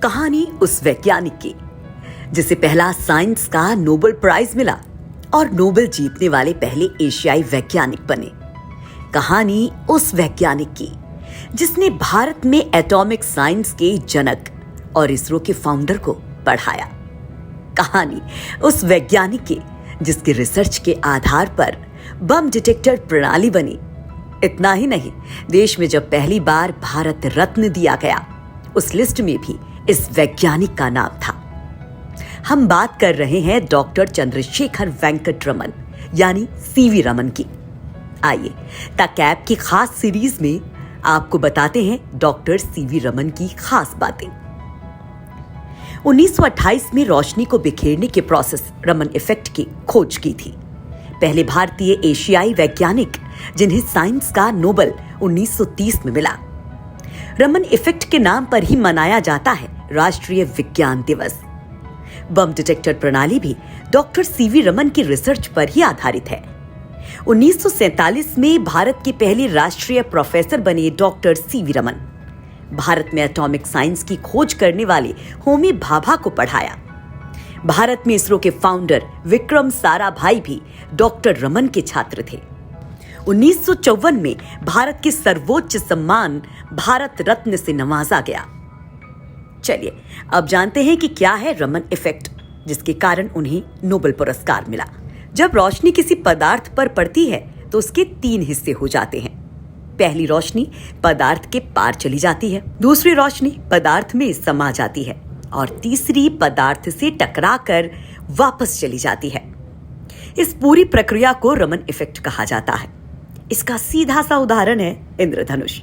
कहानी उस वैज्ञानिक की जिसे पहला साइंस का नोबेल प्राइज मिला और नोबेल जीतने वाले पहले एशियाई वैज्ञानिक बने। कहानी उस वैज्ञानिक की जिसने भारत में एटॉमिक साइंस के जनक और इसरो के फाउंडर को पढ़ाया। कहानी उस वैज्ञानिक की जिसके रिसर्च के आधार पर बम डिटेक्टर प्रणाली बनी। इतना ही नहीं, देश में जब पहली बार भारत रत्न दिया गया उस लिस्ट में भी इस वैज्ञानिक का नाम था। हम बात कर रहे हैं डॉक्टर चंद्रशेखर वेंकट रमन यानी सीवी रमन की। आइए द कैप की खास सीरीज में आपको बताते हैं डॉक्टर सीवी रमन की खास बातें। 1928 में रोशनी को बिखेरने के प्रोसेस रमन इफेक्ट की खोज की थी। पहले भारतीय एशियाई वैज्ञानिक जिन्हें साइंस का नोबेल 1930 में मिला। रमन इफेक्ट के नाम पर ही मनाया जाता है राष्ट्रीय विज्ञान दिवस। बम डिटेक्टर प्रणाली भी डॉक्टर सीवी रमन की रिसर्च पर ही आधारित है। 1947 में भारत के पहले राष्ट्रीय प्रोफेसर बने डॉक्टर सीवी रमन। भारत में एटॉमिक साइंस की खोज करने वाले होमी भाभा को पढ़ाया। भारत में इसरो के फाउंडर विक्रम साराभाई भी डॉक्टर रमन के छात्र थे। 1954 में भारत के सर्वोच्च सम्मान भारत रत्न से नवाजा गया। चलिए अब जानते हैं कि क्या है रमन इफेक्ट, जिसके कारण उन्हें नोबेल पुरस्कार मिला। जब रोशनी किसी पदार्थ पर पड़ती है तो उसके 3 हिस्से हो जाते हैं। पहली रोशनी पदार्थ के पार चली जाती है, दूसरी रोशनी पदार्थ में समा जाती है और तीसरी पदार्थ से टकराकर वापस चली जाती है। इस पूरी प्रक्रिया को रमन इफेक्ट कहा जाता है। इसका सीधा सा उदाहरण है इंद्रधनुष,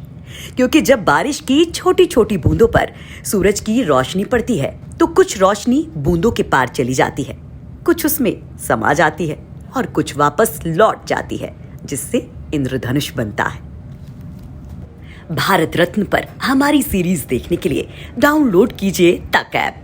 क्योंकि जब बारिश की छोटी छोटी बूंदों पर सूरज की रोशनी पड़ती है तो कुछ रोशनी बूंदों के पार चली जाती है, कुछ उसमें समा जाती है और कुछ वापस लौट जाती है, जिससे इंद्रधनुष बनता है। भारत रत्न पर हमारी सीरीज देखने के लिए डाउनलोड कीजिए द कैप।